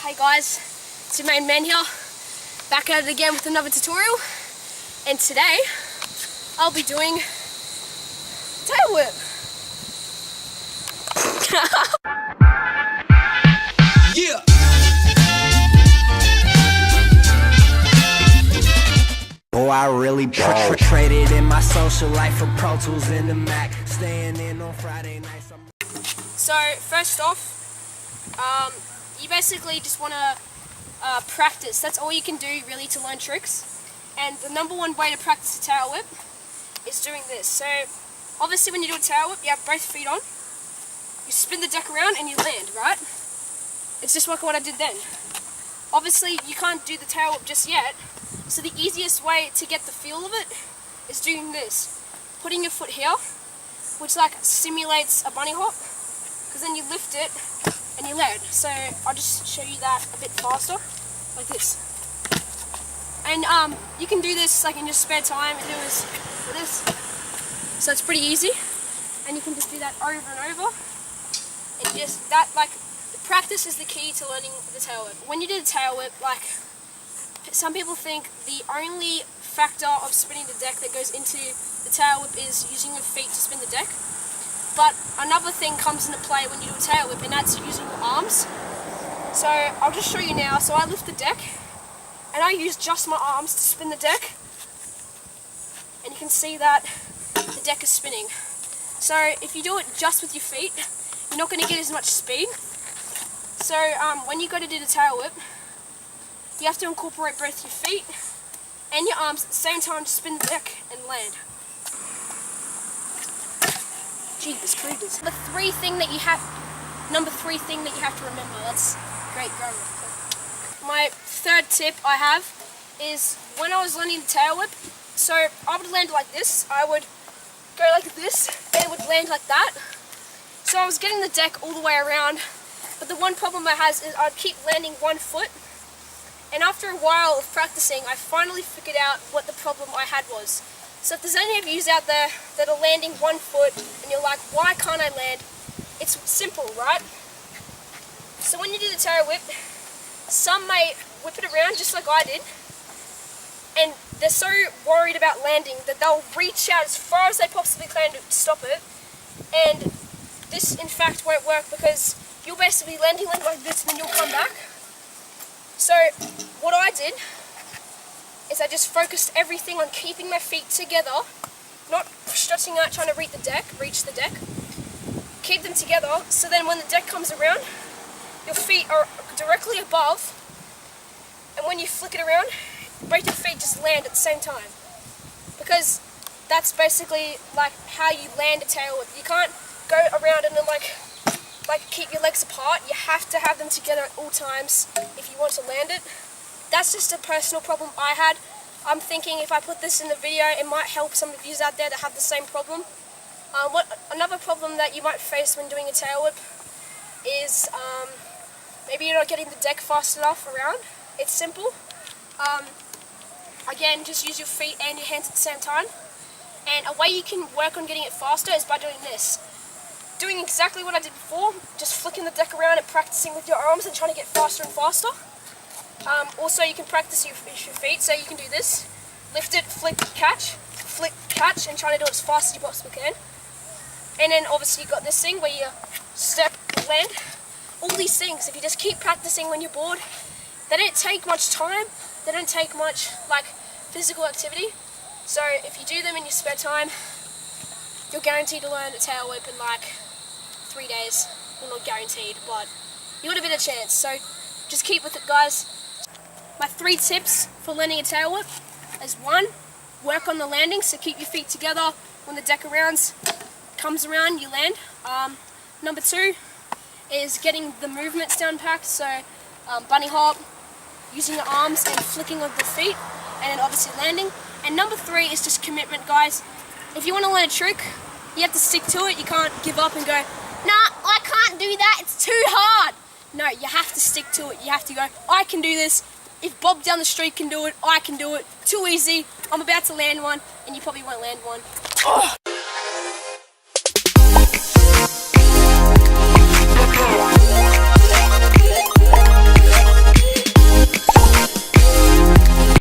Hey guys, it's your main man here, back at it again with another tutorial, and today I'll be doing tail whip. Yeah. Boy, I really traded in my social life for Pro Tools in the Mac, staying in on Friday nights. So first off, you basically just want to practice. That's all you can do really to learn tricks. And the number one way to practice a tail whip is doing this. So obviously when you do a tail whip, you have both feet on, you spin the deck around and you land, right? It's just like what I did then. Obviously you can't do the tail whip just yet, so the easiest way to get the feel of it is doing this. Putting your foot here, which like simulates a bunny hop, because then you lift it and you land. So I'll just show you that a bit faster, like this. And you can do this like in your spare time and do this with this. So it's pretty easy, and you can just do that over and over. And just that, like, practice is the key to learning the tail whip. When you do the tail whip, like, some people think the only factor of spinning the deck that goes into the tail whip is using your feet to spin the deck. But another thing comes into play when you do a tail whip, and that's using your arms. So I'll just show you now. So I lift the deck, and I use just my arms to spin the deck. And you can see that the deck is spinning. So if you do it just with your feet, you're not going to get as much speed. So when you go to do the tail whip, you have to incorporate both your feet and your arms at the same time to spin the deck and land. Jeepers creepers. Number three thing that you have to remember. That's great grammar. My third tip I have is when I was learning the tail whip, so I would land like this. I would go like this, and it would land like that. So I was getting the deck all the way around, but the one problem I had is I'd keep landing one foot. And after a while of practicing, I finally figured out what the problem I had was. So if there's any of you out there that are landing one foot and you're like, why can't I land? It's simple, right? So when you do the tail whip, some may whip it around just like I did, and they're so worried about landing that they'll reach out as far as they possibly can to stop it. And this in fact won't work, because you'll basically land like this and then you'll come back. So what I did is I just focused everything on keeping my feet together, not stretching out trying to reach the deck. Keep them together, so then when the deck comes around, your feet are directly above, and when you flick it around, both your feet just land at the same time. Because that's basically like how you land a tail whip. You can't go around and then like keep your legs apart. You have to have them together at all times if you want to land it. That's just a personal problem I had. I'm thinking if I put this in the video, it might help some of you out there that have the same problem. Another problem that you might face when doing a tail whip is maybe you're not getting the deck fast enough around. It's simple. Again, just use your feet and your hands at the same time. And a way you can work on getting it faster is by doing this. Doing exactly what I did before, just flicking the deck around and practicing with your arms and trying to get faster and faster. Also, you can practice your feet, so you can do this. Lift it, flick, catch, and try to do it as fast as you possibly can. And then obviously you've got this thing where you step, land. All these things, if you just keep practicing when you're bored, they don't take much time, they don't take much like physical activity. So if you do them in your spare time, you're guaranteed to learn a tail whip in like 3 days. Well, not guaranteed, but you got a bit of chance. So just keep with it, guys. My 3 tips for learning a tail whip is 1, work on the landing, so keep your feet together. When the deck comes around, you land. Number 2 is getting the movements down packed, so bunny hop, using your arms and flicking with the feet, and then obviously landing. And number 3 is just commitment, guys. If you want to learn a trick, you have to stick to it. You can't give up and go, nah, I can't do that, it's too hard. No, you have to stick to it. You have to go, I can do this. If Bob down the street can do it, I can do it. Too easy. I'm about to land one, and you probably won't land one. Oh.